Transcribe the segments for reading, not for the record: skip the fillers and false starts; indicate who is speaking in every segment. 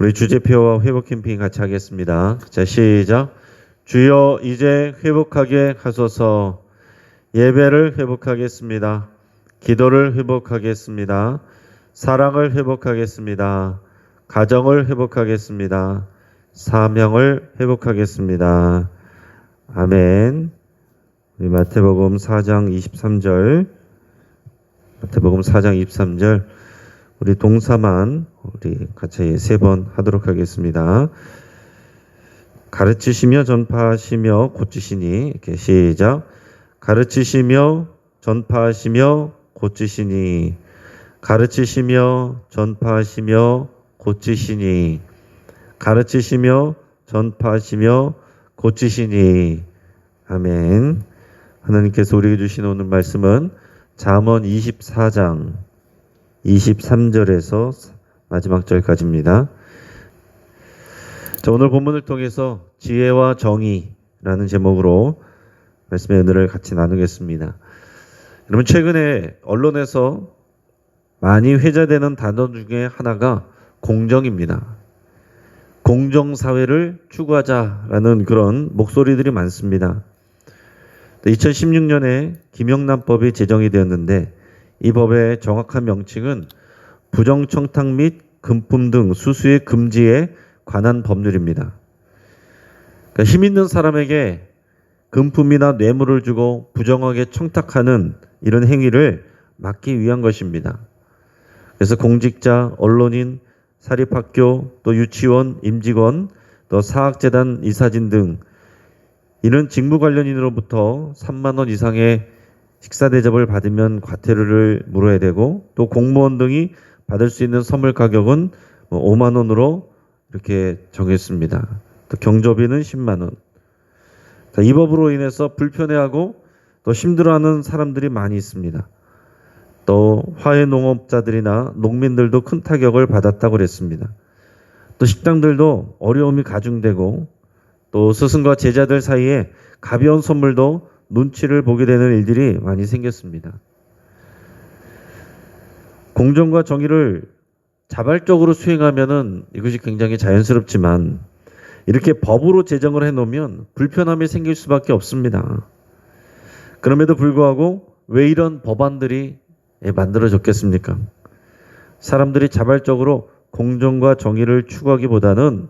Speaker 1: 우리 주제표와 회복 캠핑 같이 하겠습니다. 자, 시작. 주여 이제 회복하게 하소서. 예배를 회복하겠습니다. 기도를 회복하겠습니다. 사랑을 회복하겠습니다. 가정을 회복하겠습니다. 사명을 회복하겠습니다. 아멘. 우리 마태복음 4장 23절, 마태복음 4장 23절, 우리 동사만 우리 같이 3번 하도록 하겠습니다. 가르치시며 전파하시며 고치시니, 이렇게 시작. 가르치시며 전파하시며 고치시니, 가르치시며 전파하시며 고치시니, 가르치시며 전파하시며 고치시니. 아멘. 하나님께서 우리에게 주신 오늘 말씀은 잠언 24장 23절에서 마지막 절까지입니다. 자, 오늘 본문을 통해서 지혜와 정의라는 제목으로 말씀의 은혜를 같이 나누겠습니다. 여러분, 최근에 언론에서 많이 회자되는 단어 중에 하나가 공정입니다. 공정사회를 추구하자라는 그런 목소리들이 많습니다. 2016년에 김영란법이 제정이 되었는데, 이 법의 정확한 명칭은 부정청탁 및 금품 등 수수의 금지에 관한 법률입니다. 그러니까 힘 있는 사람에게 금품이나 뇌물을 주고 부정하게 청탁하는 이런 행위를 막기 위한 것입니다. 그래서 공직자, 언론인, 사립학교, 또 유치원, 임직원, 또 사학재단 이사진 등 이런 직무 관련인으로부터 3만 원 이상의 식사 대접을 받으면 과태료를 물어야 되고, 또 공무원 등이 받을 수 있는 선물 가격은 5만 원으로 이렇게 정했습니다. 또 경조비는 10만 원. 이 법으로 인해서 불편해하고 또 힘들어하는 사람들이 많이 있습니다. 또 화훼농업자들이나 농민들도 큰 타격을 받았다고 그랬습니다. 또 식당들도 어려움이 가중되고, 또 스승과 제자들 사이에 가벼운 선물도 눈치를 보게 되는 일들이 많이 생겼습니다. 공정과 정의를 자발적으로 수행하면은 이것이 굉장히 자연스럽지만, 이렇게 법으로 제정을 해놓으면 불편함이 생길 수밖에 없습니다. 그럼에도 불구하고 왜 이런 법안들이 만들어졌겠습니까? 사람들이 자발적으로 공정과 정의를 추구하기보다는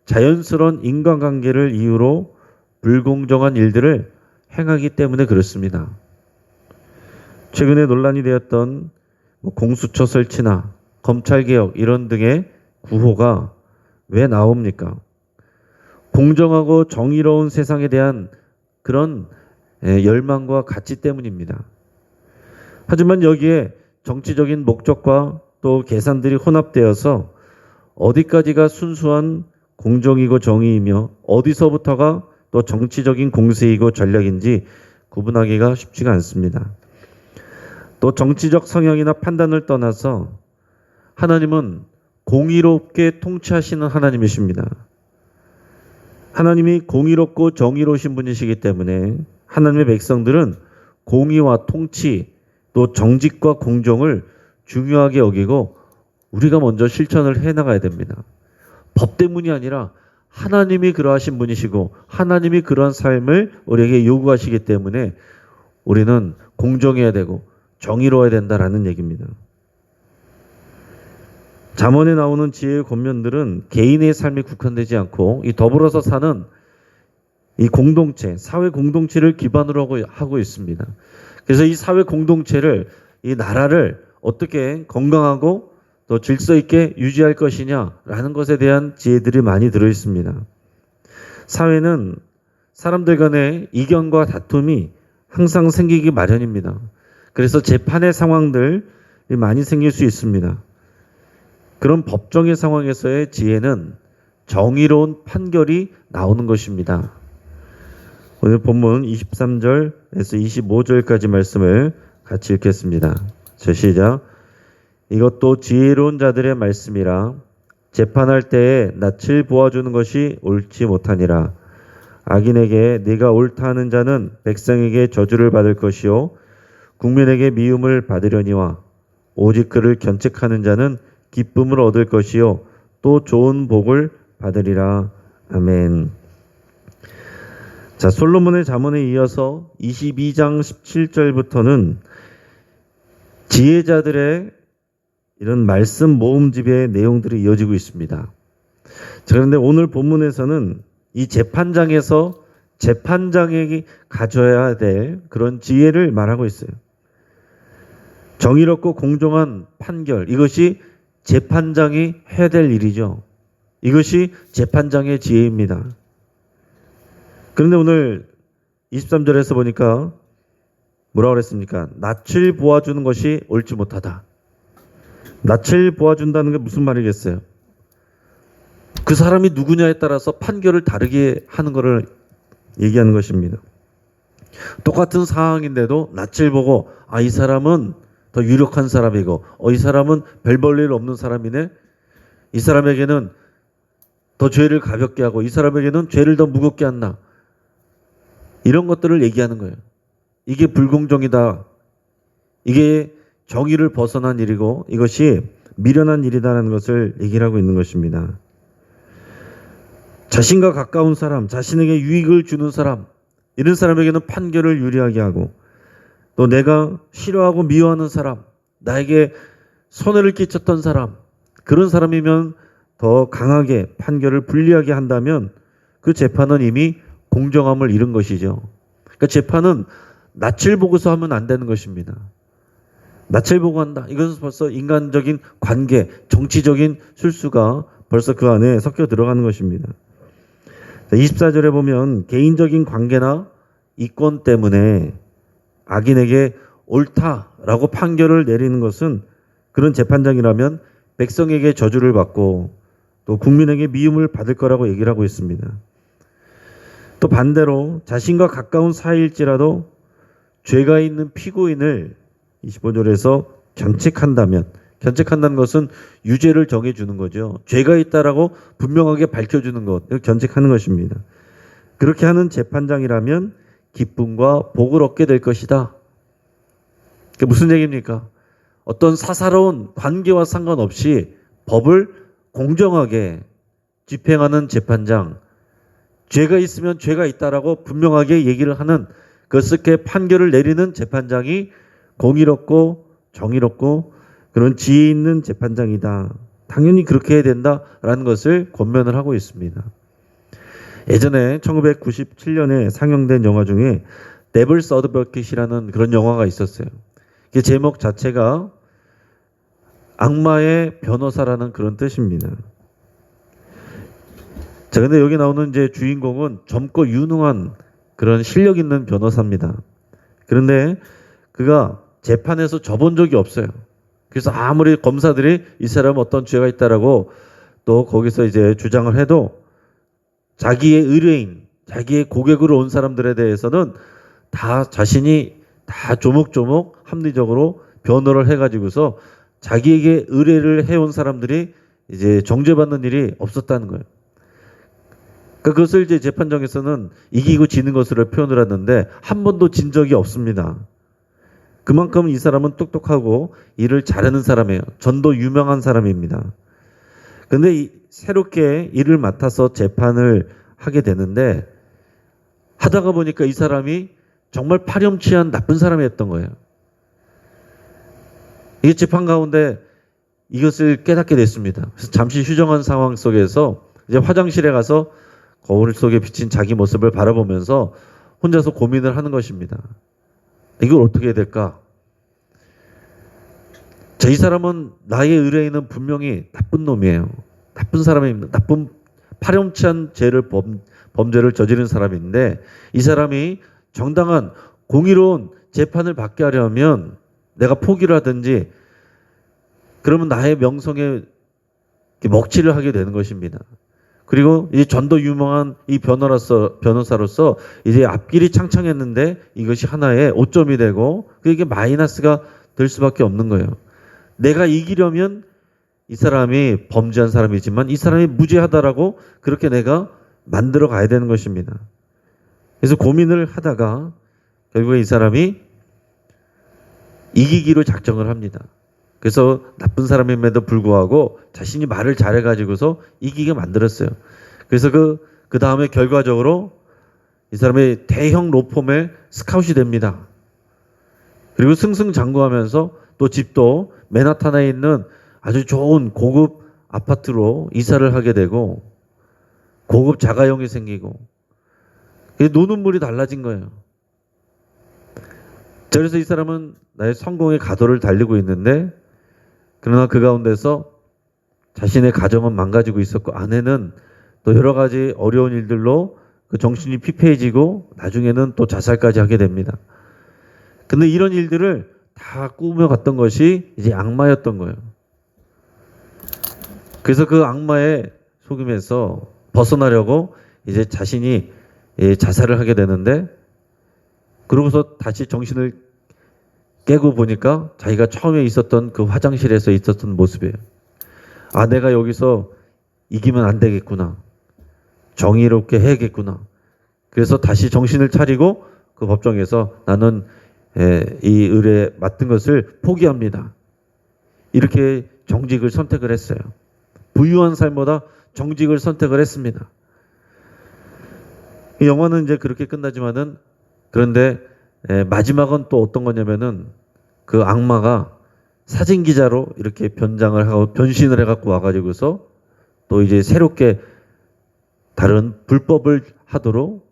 Speaker 1: 자연스러운 인간관계를 이유로 불공정한 일들을 행하기 때문에 그렇습니다. 최근에 논란이 되었던 공수처 설치나 검찰개혁 이런 등의 구호가 왜 나옵니까? 공정하고 정의로운 세상에 대한 그런 열망과 가치 때문입니다. 하지만 여기에 정치적인 목적과 또 계산들이 혼합되어서 어디까지가 순수한 공정이고 정의이며 어디서부터가 또 정치적인 공세이고 전략인지 구분하기가 쉽지가 않습니다. 또 정치적 성향이나 판단을 떠나서 하나님은 공의롭게 통치하시는 하나님이십니다. 하나님이 공의롭고 정의로우신 분이시기 때문에 하나님의 백성들은 공의와 통치, 또 정직과 공정을 중요하게 여기고 우리가 먼저 실천을 해나가야 됩니다. 법 때문이 아니라 하나님이 그러하신 분이시고 하나님이 그러한 삶을 우리에게 요구하시기 때문에 우리는 공정해야 되고 정의로워야 된다라는 얘기입니다. 잠언에 나오는 지혜의 권면들은 개인의 삶에 국한되지 않고 이 더불어서 사는 이 공동체, 사회 공동체를 기반으로 하고 있습니다. 그래서 이 사회 공동체를, 이 나라를 어떻게 건강하고 또 질서 있게 유지할 것이냐라는 것에 대한 지혜들이 많이 들어 있습니다. 사회는 사람들 간의 이견과 다툼이 항상 생기기 마련입니다. 그래서 재판의 상황들이 많이 생길 수 있습니다. 그런 법정의 상황에서의 지혜는 정의로운 판결이 나오는 것입니다. 오늘 본문 23절에서 25절까지 말씀을 같이 읽겠습니다. 시작. 이것도 지혜로운 자들의 말씀이라. 재판할 때에 낯을 보아주는 것이 옳지 못하니라. 악인에게 네가 옳다 하는 자는 백성에게 저주를 받을 것이요 국민에게 미움을 받으려니와 오직 그를 견책하는 자는 기쁨을 얻을 것이요 또 좋은 복을 받으리라. 아멘. 자, 솔로몬의 잠언에 이어서 22장 17절부터는 지혜자들의 이런 말씀 모음집의 내용들이 이어지고 있습니다. 자, 그런데 오늘 본문에서는 이 재판장에서 재판장에게 가져야 될 그런 지혜를 말하고 있어요. 정의롭고 공정한 판결, 이것이 재판장이 해야 될 일이죠. 이것이 재판장의 지혜입니다. 그런데 오늘 23절에서 보니까 뭐라고 그랬습니까? 낯을 보아주는 것이 옳지 못하다. 낯을 보아준다는 게 무슨 말이겠어요? 그 사람이 누구냐에 따라서 판결을 다르게 하는 것을 얘기하는 것입니다. 똑같은 상황인데도 낯을 보고 이 사람은 더 유력한 사람이고 이 사람은 별 볼 일 없는 사람이네. 이 사람에게는 더 죄를 가볍게 하고 이 사람에게는 죄를 더 무겁게 한다. 이런 것들을 얘기하는 거예요. 이게 불공정이다. 이게 정의를 벗어난 일이고 이것이 미련한 일이다라는 것을 얘기를 하고 있는 것입니다. 자신과 가까운 사람, 자신에게 유익을 주는 사람, 이런 사람에게는 판결을 유리하게 하고 또 내가 싫어하고 미워하는 사람, 나에게 손해를 끼쳤던 사람, 그런 사람이면 더 강하게 판결을 불리하게 한다면 그 재판은 이미 공정함을 잃은 것이죠. 그러니까 재판은 낯을 보고서 하면 안 되는 것입니다. 낯을 보고 한다. 이것은 벌써 인간적인 관계, 정치적인 술수가 벌써 그 안에 섞여 들어가는 것입니다. 24절에 보면 개인적인 관계나 이권 때문에 악인에게 옳다라고 판결을 내리는 것은 그런 재판장이라면 백성에게 저주를 받고 또 국민에게 미움을 받을 거라고 얘기를 하고 있습니다. 또 반대로 자신과 가까운 사이일지라도 죄가 있는 피고인을 25절에서 견책한다는 것은 유죄를 정해주는 거죠. 죄가 있다라고 분명하게 밝혀주는 것, 견책하는 것입니다. 그렇게 하는 재판장이라면 기쁨과 복을 얻게 될 것이다. 그게 무슨 얘기입니까? 어떤 사사로운 관계와 상관없이 법을 공정하게 집행하는 재판장, 죄가 있으면 죄가 있다라고 분명하게 얘기를 하는 그렇게 판결을 내리는 재판장이 공의롭고 정의롭고 그런 지혜 있는 재판장이다. 당연히 그렇게 해야 된다라는 것을 권면을 하고 있습니다. 예전에 1997년에 상영된 영화 중에 데블스 어드버킷이라는 그런 영화가 있었어요. 그 제목 자체가 악마의 변호사라는 그런 뜻입니다. 자, 근데 여기 나오는 이제 주인공은 젊고 유능한 그런 실력 있는 변호사입니다. 그런데 그가 재판에서 져본 적이 없어요. 그래서 아무리 검사들이 이 사람은 어떤 죄가 있다라고 또 거기서 이제 주장을 해도 자기의 의뢰인, 자기의 고객으로 온 사람들에 대해서는 다 자신이 다 조목조목 합리적으로 변호를 해가지고서 자기에게 의뢰를 해온 사람들이 이제 정죄받는 일이 없었다는 거예요. 그러니까 그것을 이제 재판정에서는 이기고 지는 것으로 표현을 하는데 한 번도 진 적이 없습니다. 그만큼 이 사람은 똑똑하고 일을 잘하는 사람이에요. 전도 유명한 사람입니다. 그런데 새롭게 일을 맡아서 재판을 하게 되는데 하다가 보니까 이 사람이 정말 파렴치한 나쁜 사람이었던 거예요. 이 재판 가운데 이것을 깨닫게 됐습니다. 그래서 잠시 휴정한 상황 속에서 이제 화장실에 가서 거울 속에 비친 자기 모습을 바라보면서 혼자서 고민을 하는 것입니다. 이걸 어떻게 해야 될까? 이 사람은 나의 의뢰인은 분명히 나쁜 놈이에요. 나쁜 사람입니다. 나쁜 파렴치한 범죄를 저지른 사람인데 이 사람이 정당한 공의로운 재판을 받게 하려면 내가 포기를 하든지 그러면 나의 명성에 먹칠을 하게 되는 것입니다. 그리고 이 전도 유명한 이 변호사로서 이제 앞길이 창창했는데 이것이 하나의 오점이 되고 그게 마이너스가 될 수밖에 없는 거예요. 내가 이기려면 이 사람이 범죄한 사람이지만 이 사람이 무죄하다라고 그렇게 내가 만들어 가야 되는 것입니다. 그래서 고민을 하다가 결국에 이 사람이 이기기로 작정을 합니다. 그래서 나쁜 사람임에도 불구하고 자신이 말을 잘해가지고서 이기게 만들었어요. 그래서 그 다음에 결과적으로 이 사람이 대형 로펌의 스카웃이 됩니다. 그리고 승승장구하면서 또 집도 맨하탄에 있는 아주 좋은 고급 아파트로 이사를 하게 되고 고급 자가용이 생기고 노는 물이 달라진 거예요. 그래서 이 사람은 나의 성공의 가도를 달리고 있는데 그러나 그 가운데서 자신의 가정은 망가지고 있었고 아내는 또 여러 가지 어려운 일들로 그 정신이 피폐해지고 나중에는 또 자살까지 하게 됩니다. 근데 이런 일들을 다 꾸며갔던 것이 이제 악마였던 거예요. 그래서 그 악마의 속임에서 벗어나려고 이제 자신이 자살을 하게 되는데 그러고서 다시 정신을 깨고 보니까 자기가 처음에 있었던 그 화장실에서 있었던 모습이에요. 아, 내가 여기서 이기면 안 되겠구나. 정의롭게 해야겠구나. 그래서 다시 정신을 차리고 그 법정에서 나는 이 의뢰에 맡은 것을 포기합니다. 이렇게 정직을 선택을 했어요. 부유한 삶보다 정직을 선택을 했습니다. 이 영화는 이제 그렇게 끝나지만은 그런데 마지막은 또 어떤 거냐면은 그 악마가 사진 기자로 이렇게 변장을 하고 변신을 해갖고 와가지고서 또 이제 새롭게 다른 불법을 하도록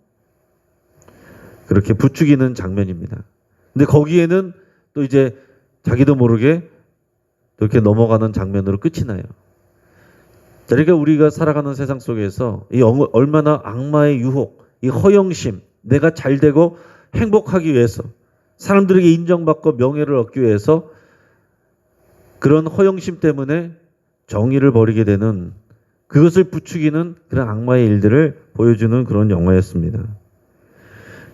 Speaker 1: 그렇게 부추기는 장면입니다. 근데 거기에는 또 이제 자기도 모르게 이렇게 넘어가는 장면으로 끝이 나요. 그러니까 우리가 살아가는 세상 속에서 이 얼마나 악마의 유혹, 이 허영심, 내가 잘되고 행복하기 위해서 사람들에게 인정받고 명예를 얻기 위해서 그런 허영심 때문에 정의를 버리게 되는 그것을 부추기는 그런 악마의 일들을 보여주는 그런 영화였습니다.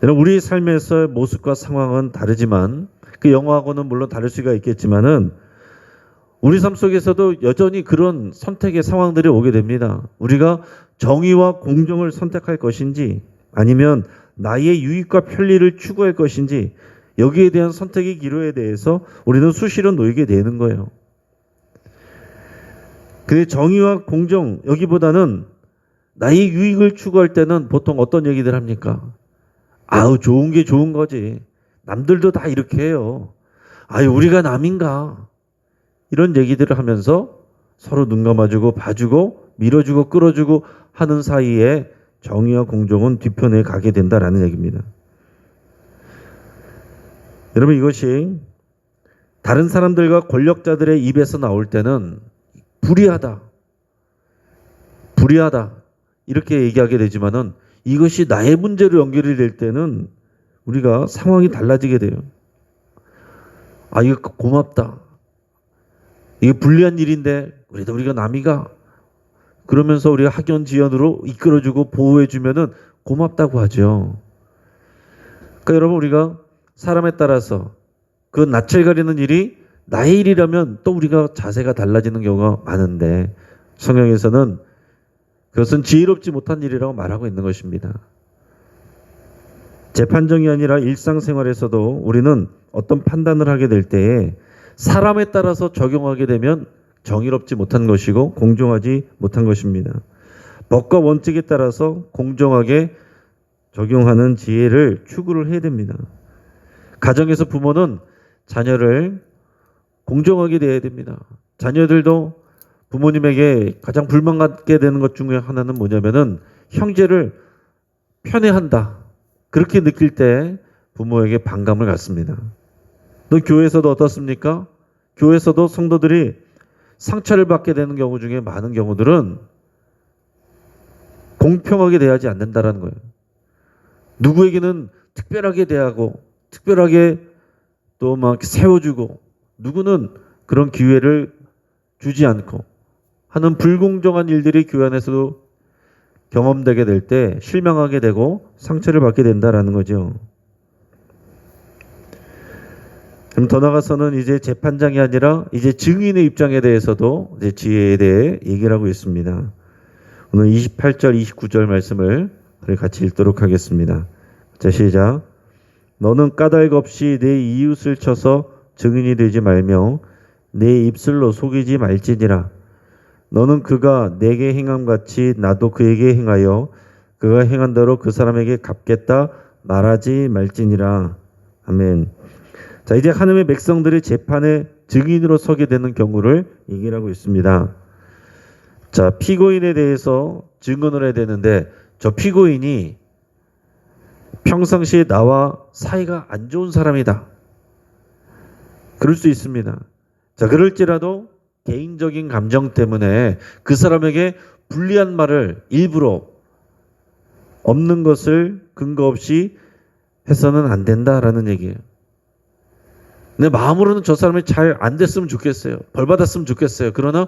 Speaker 1: 여러분, 우리 삶에서의 모습과 상황은 다르지만 그 영화하고는 물론 다를 수가 있겠지만은 우리 삶 속에서도 여전히 그런 선택의 상황들이 오게 됩니다. 우리가 정의와 공정을 선택할 것인지 아니면 나의 유익과 편리를 추구할 것인지 여기에 대한 선택의 기로에 대해서 우리는 수시로 놓이게 되는 거예요. 근데 정의와 공정 여기보다는 나의 유익을 추구할 때는 보통 어떤 얘기들 합니까? 아우 좋은 게 좋은 거지. 남들도 다 이렇게 해요. 아유 우리가 남인가? 이런 얘기들을 하면서 서로 눈 감아주고 봐주고 밀어주고 끌어주고 하는 사이에 정의와 공정은 뒤편에 가게 된다라는 얘기입니다. 여러분 이것이 다른 사람들과 권력자들의 입에서 나올 때는 불의하다 이렇게 얘기하게 되지만은 이것이 나의 문제로 연결이 될 때는 우리가 상황이 달라지게 돼요. 아 이거 고맙다. 이게 불리한 일인데 그래도 우리가 남이가 그러면서 우리가 학연지연으로 이끌어주고 보호해주면은 고맙다고 하죠. 그러니까 여러분 우리가 사람에 따라서 그 낯을 가리는 일이 나의 일이라면 또 우리가 자세가 달라지는 경우가 많은데 성경에서는 그것은 지혜롭지 못한 일이라고 말하고 있는 것입니다. 재판정이 아니라 일상생활에서도 우리는 어떤 판단을 하게 될 때에 사람에 따라서 적용하게 되면 정의롭지 못한 것이고 공정하지 못한 것입니다. 법과 원칙에 따라서 공정하게 적용하는 지혜를 추구를 해야 됩니다. 가정에서 부모는 자녀를 공정하게 대해야 됩니다. 자녀들도 부모님에게 가장 불만받게 되는 것 중에 하나는 뭐냐면은 형제를 편애한다. 그렇게 느낄 때 부모에게 반감을 갖습니다. 또 교회에서도 어떻습니까? 교회에서도 성도들이 상처를 받게 되는 경우 중에 많은 경우들은 공평하게 대하지 않는다라는 거예요. 누구에게는 특별하게 대하고 특별하게 또 막 세워주고 누구는 그런 기회를 주지 않고 하는 불공정한 일들이 교회 안에서도 경험되게 될 때 실망하게 되고 상처를 받게 된다라는 거죠. 그럼 더 나아가서는 이제 재판장이 아니라 이제 증인의 입장에 대해서도 이제 지혜에 대해 얘기를 하고 있습니다. 오늘 28절, 29절 말씀을 같이 읽도록 하겠습니다. 자, 시작. 너는 까닭 없이 내 이웃을 쳐서 증인이 되지 말며 내 입술로 속이지 말지니라. 너는 그가 내게 행함 같이 나도 그에게 행하여 그가 행한 대로 그 사람에게 갚겠다 말하지 말지니라. 아멘. 자, 이제 하나님의 백성들이 재판의 증인으로 서게 되는 경우를 얘기하고 있습니다. 자, 피고인에 대해서 증언을 해야 되는데 저 피고인이 평상시에 나와 사이가 안 좋은 사람이다. 그럴 수 있습니다. 자, 그럴지라도 개인적인 감정 때문에 그 사람에게 불리한 말을 일부러 없는 것을 근거 없이 해서는 안 된다라는 얘기예요. 내 마음으로는 저 사람이 잘 안 됐으면 좋겠어요. 벌 받았으면 좋겠어요. 그러나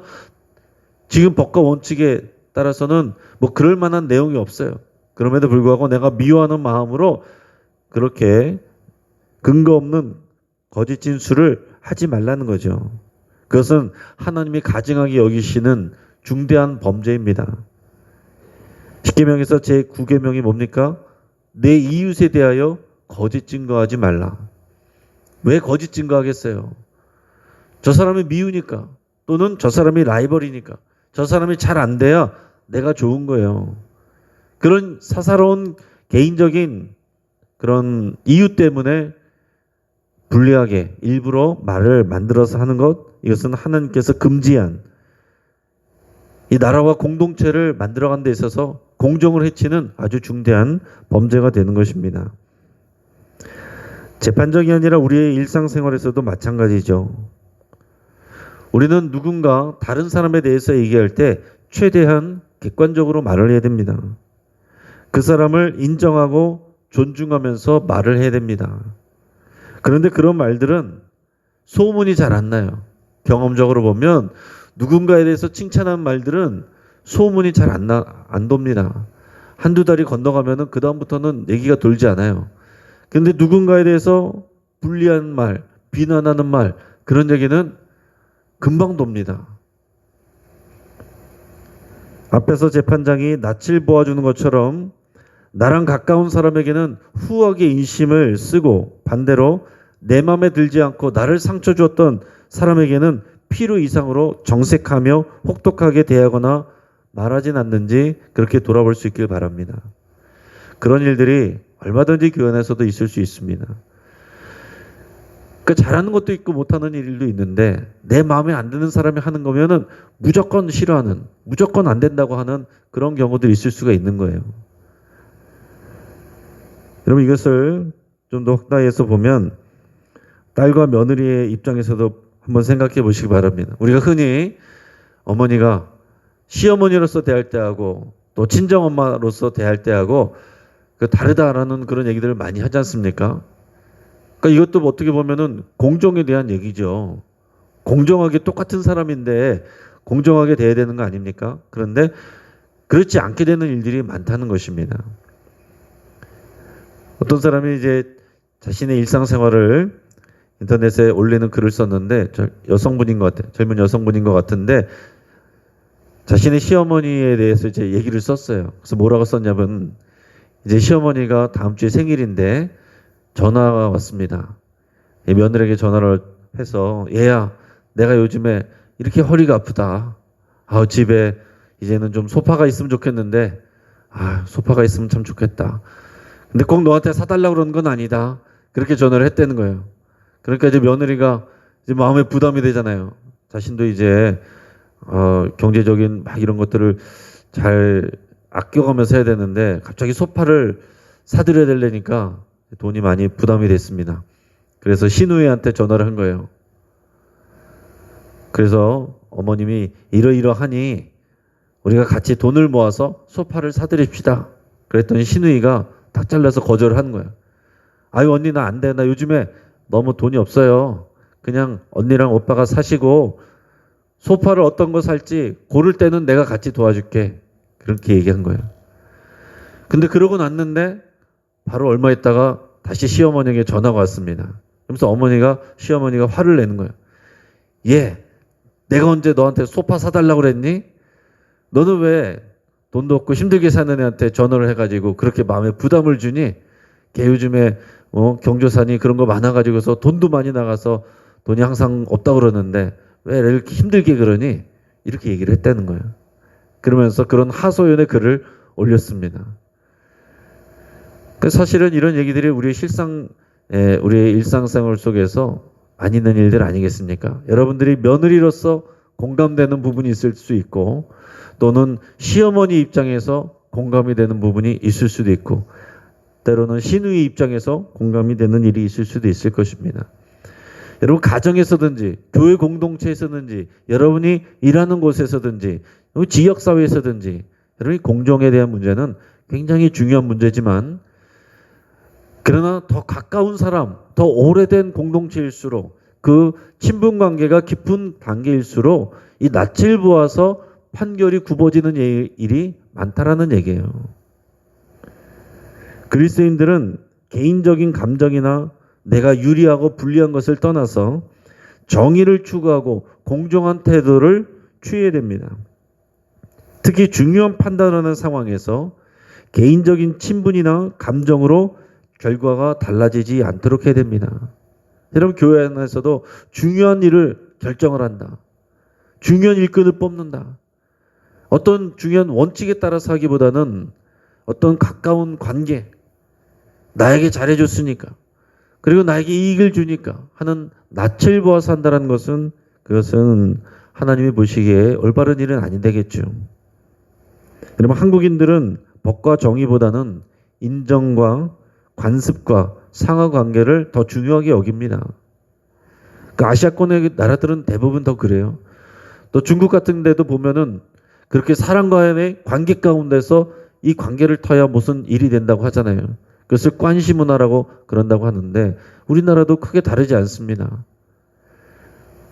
Speaker 1: 지금 법과 원칙에 따라서는 뭐 그럴 만한 내용이 없어요. 그럼에도 불구하고 내가 미워하는 마음으로 그렇게 근거 없는 거짓 진술을 하지 말라는 거죠. 그것은 하나님이 가증하게 여기시는 중대한 범죄입니다. 십계명에서 제 9계명이 뭡니까? 내 이웃에 대하여 거짓 증거하지 말라. 왜 거짓 증거하겠어요? 저 사람이 미우니까, 또는 저 사람이 라이벌이니까, 저 사람이 잘 안 돼야 내가 좋은 거예요. 그런 사사로운 개인적인 그런 이유 때문에 불리하게 일부러 말을 만들어서 하는 것, 이것은 하나님께서 금지한 이 나라와 공동체를 만들어가는 데 있어서 공정을 해치는 아주 중대한 범죄가 되는 것입니다. 재판적이 아니라 우리의 일상생활에서도 마찬가지죠. 우리는 누군가 다른 사람에 대해서 얘기할 때 최대한 객관적으로 말을 해야 됩니다. 그 사람을 인정하고 존중하면서 말을 해야 됩니다. 그런데 그런 말들은 소문이 잘 안 나요. 경험적으로 보면 누군가에 대해서 칭찬하는 말들은 소문이 잘 안 돕니다. 한두 달이 건너가면은 그다음부터는 얘기가 돌지 않아요. 근데 누군가에 대해서 불리한 말, 비난하는 말, 그런 얘기는 금방 돕니다. 앞에서 재판장이 낯을 보아주는 것처럼 나랑 가까운 사람에게는 후하게 인심을 쓰고 반대로 내 마음에 들지 않고 나를 상처 주었던 사람에게는 필요 이상으로 정색하며 혹독하게 대하거나 말하진 않는지 그렇게 돌아볼 수 있길 바랍니다. 그런 일들이 얼마든지 교회 안에서도 있을 수 있습니다. 그러니까 잘하는 것도 있고 못하는 일도 있는데 내 마음에 안 드는 사람이 하는 거면은 무조건 싫어하는, 무조건 안 된다고 하는 그런 경우들이 있을 수가 있는 거예요. 여러분, 이것을 좀 더 확대해서 보면 딸과 며느리의 입장에서도 한번 생각해 보시기 바랍니다. 우리가 흔히 어머니가 시어머니로서 대할 때하고 또 친정엄마로서 대할 때하고 다르다라는 그런 얘기들을 많이 하지 않습니까? 그러니까 이것도 어떻게 보면은 공정에 대한 얘기죠. 공정하게 똑같은 사람인데 공정하게 대해야 되는 거 아닙니까? 그런데 그렇지 않게 되는 일들이 많다는 것입니다. 어떤 사람이 이제 자신의 일상생활을 인터넷에 올리는 글을 썼는데 여성분인 것 같아요. 젊은 여성분인 것 같은데 자신의 시어머니에 대해서 이제 얘기를 썼어요. 그래서 뭐라고 썼냐면 이제 시어머니가 다음 주에 생일인데 전화가 왔습니다. 며느리에게 전화를 해서 얘야, 내가 요즘에 이렇게 허리가 아프다. 집에 이제는 좀 소파가 있으면 좋겠는데 소파가 있으면 참 좋겠다. 근데 꼭 너한테 사달라고 그러는 건 아니다. 그렇게 전화를 했다는 거예요. 그러니까 이제 며느리가 이제 마음에 부담이 되잖아요. 자신도 이제 경제적인 막 이런 것들을 잘 아껴가면서 해야 되는데 갑자기 소파를 사드려야 되려니까 돈이 많이 부담이 됐습니다. 그래서 시누이한테 전화를 한 거예요. 그래서 어머님이 이러이러하니 우리가 같이 돈을 모아서 소파를 사드립시다. 그랬더니 시누이가 탁 잘라서 거절을 하는 거예요. 아유 언니 나 안 돼. 나 요즘에 너무 돈이 없어요. 그냥 언니랑 오빠가 사시고 소파를 어떤 거 살지 고를 때는 내가 같이 도와줄게. 그렇게 얘기한 거예요. 근데 그러고 났는데 바로 얼마 있다가 다시 시어머니에게 전화가 왔습니다. 그러면서 시어머니가 화를 내는 거예요. 내가 언제 너한테 소파 사달라고 그랬니? 너는 왜 돈도 없고 힘들게 사는 애한테 전화를 해가지고 그렇게 마음에 부담을 주니? 걔 요즘에 경조사니 그런 거 많아가지고서 돈도 많이 나가서 돈이 항상 없다고 그러는데 왜 이렇게 힘들게 그러니? 이렇게 얘기를 했다는 거예요. 그러면서 그런 하소연의 글을 올렸습니다. 사실은 이런 얘기들이 우리의 우리의 일상생활 속에서 많이 있는 일들 아니겠습니까? 여러분들이 며느리로서 공감되는 부분이 있을 수 있고, 또는 시어머니 입장에서 공감이 되는 부분이 있을 수도 있고, 때로는 시누이 입장에서 공감이 되는 일이 있을 수도 있을 것입니다. 여러분 가정에서든지 교회 공동체에서든지 여러분이 일하는 곳에서든지 지역사회에서든지 여러분이 공정에 대한 문제는 굉장히 중요한 문제지만, 그러나 더 가까운 사람, 더 오래된 공동체일수록, 그 친분관계가 깊은 관계일수록 이 낯을 보아서 판결이 굽어지는 일이 많다라는 얘기예요. 그리스도인들은 개인적인 감정이나 내가 유리하고 불리한 것을 떠나서 정의를 추구하고 공정한 태도를 취해야 됩니다. 특히 중요한 판단을 하는 상황에서 개인적인 친분이나 감정으로 결과가 달라지지 않도록 해야 됩니다. 여러분 교회 안에서도 중요한 일을 결정을 한다. 중요한 일꾼을 뽑는다. 어떤 중요한 원칙에 따라서 하기보다는 어떤 가까운 관계, 나에게 잘해줬으니까, 그리고 나에게 이익을 주니까 하는 낯을 보아서 한다는 것은, 그것은 하나님이 보시기에 올바른 일은 아니 되겠죠. 여러분 한국인들은 법과 정의보다는 인정과 관습과 상하관계를 더 중요하게 여깁니다. 그 아시아권의 나라들은 대부분 더 그래요. 또 중국 같은 데도 보면은 그렇게 사람과의 관계 가운데서 이 관계를 터야 무슨 일이 된다고 하잖아요. 그것을 관시 문화라고 그런다고 하는데, 우리나라도 크게 다르지 않습니다.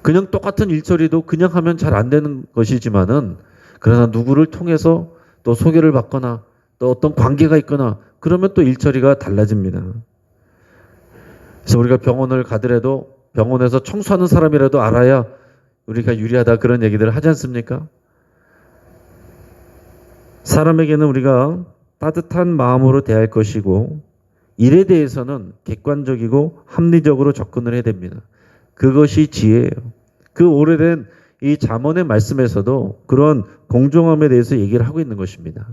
Speaker 1: 그냥 똑같은 일처리도 그냥 하면 잘 안 되는 것이지만은, 그러나 누구를 통해서 또 소개를 받거나 또 어떤 관계가 있거나 그러면 또 일처리가 달라집니다. 그래서 우리가 병원을 가더라도 병원에서 청소하는 사람이라도 알아야 우리가 유리하다, 그런 얘기들을 하지 않습니까? 사람에게는 우리가 따뜻한 마음으로 대할 것이고, 일에 대해서는 객관적이고 합리적으로 접근을 해야 됩니다. 그것이 지혜예요. 그 오래된 이 잠언의 말씀에서도 그런 공정함에 대해서 얘기를 하고 있는 것입니다.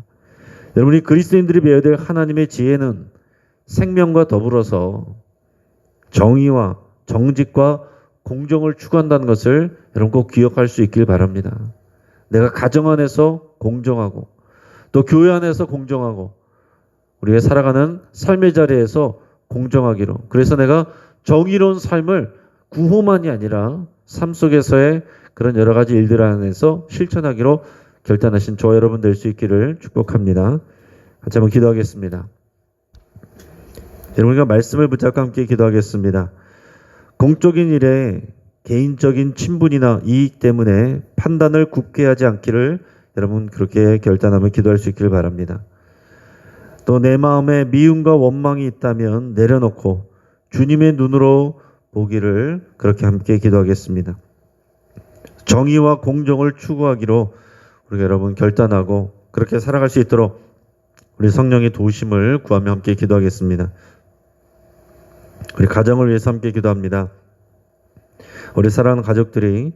Speaker 1: 여러분이 그리스도인들이 배워야 될 하나님의 지혜는 생명과 더불어서 정의와 정직과 공정을 추구한다는 것을 여러분 꼭 기억할 수 있길 바랍니다. 내가 가정 안에서 공정하고, 또 교회 안에서 공정하고, 우리가 살아가는 삶의 자리에서 공정하기로, 그래서 내가 정의로운 삶을 구호만이 아니라 삶 속에서의 그런 여러 가지 일들 안에서 실천하기로 결단하신 저와 여러분 될 수 있기를 축복합니다. 같이 한번 기도하겠습니다. 여러분과 말씀을 붙잡고 함께 기도하겠습니다. 공적인 일에 개인적인 친분이나 이익 때문에 판단을 굽게 하지 않기를 여러분 그렇게 결단하며 기도할 수 있기를 바랍니다. 또 내 마음에 미움과 원망이 있다면 내려놓고 주님의 눈으로 보기를 그렇게 함께 기도하겠습니다. 정의와 공정을 추구하기로 우리가 여러분 결단하고 그렇게 살아갈 수 있도록 우리 성령의 도우심을 구하며 함께 기도하겠습니다. 우리 가정을 위해서 함께 기도합니다. 우리 사랑하는 가족들이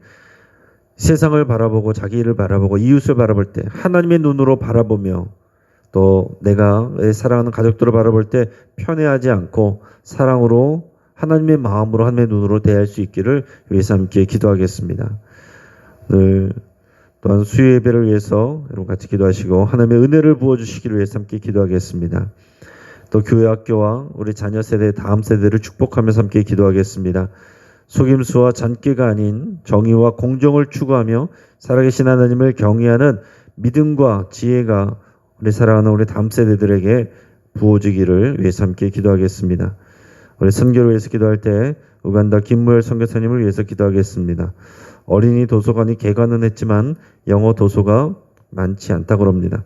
Speaker 1: 세상을 바라보고 자기 일을 바라보고 이웃을 바라볼 때 하나님의 눈으로 바라보며, 또 내가 사랑하는 가족들을 바라볼 때 편애하지 않고 사랑으로 하나님의 마음으로 하나님의 눈으로 대할 수 있기를 위해서 함께 기도하겠습니다. 늘 또한 수요 예배를 위해서 여러분 같이 기도하시고 하나님의 은혜를 부어주시기를 위해서 함께 기도하겠습니다. 또 교회 학교와 우리 자녀 세대 다음 세대를 축복하면서 함께 기도하겠습니다. 속임수와 잔꾀가 아닌 정의와 공정을 추구하며 살아계신 하나님을 경외하는 믿음과 지혜가 우리 사랑하는 우리 다음 세대들에게 부어지기를 위해서 함께 기도하겠습니다. 우리 선교를 위해서 기도할 때 우간다 김무열 선교사님을 위해서 기도하겠습니다. 어린이 도서관이 개관은 했지만 영어 도서가 많지 않다고 합니다.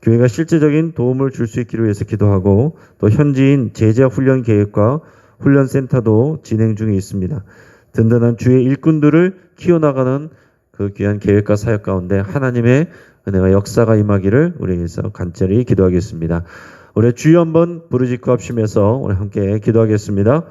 Speaker 1: 교회가 실제적인 도움을 줄 수 있기를 위해서 기도하고, 또 현지인 제자 훈련 계획과 훈련센터도 진행 중에 있습니다. 든든한 주의 일꾼들을 키워나가는 그 귀한 계획과 사역 가운데 하나님의 은혜와 역사가 임하기를 우리에게서 간절히 기도하겠습니다. 우리 주여 한번 부르짖고 합심해서 우리 함께 기도하겠습니다.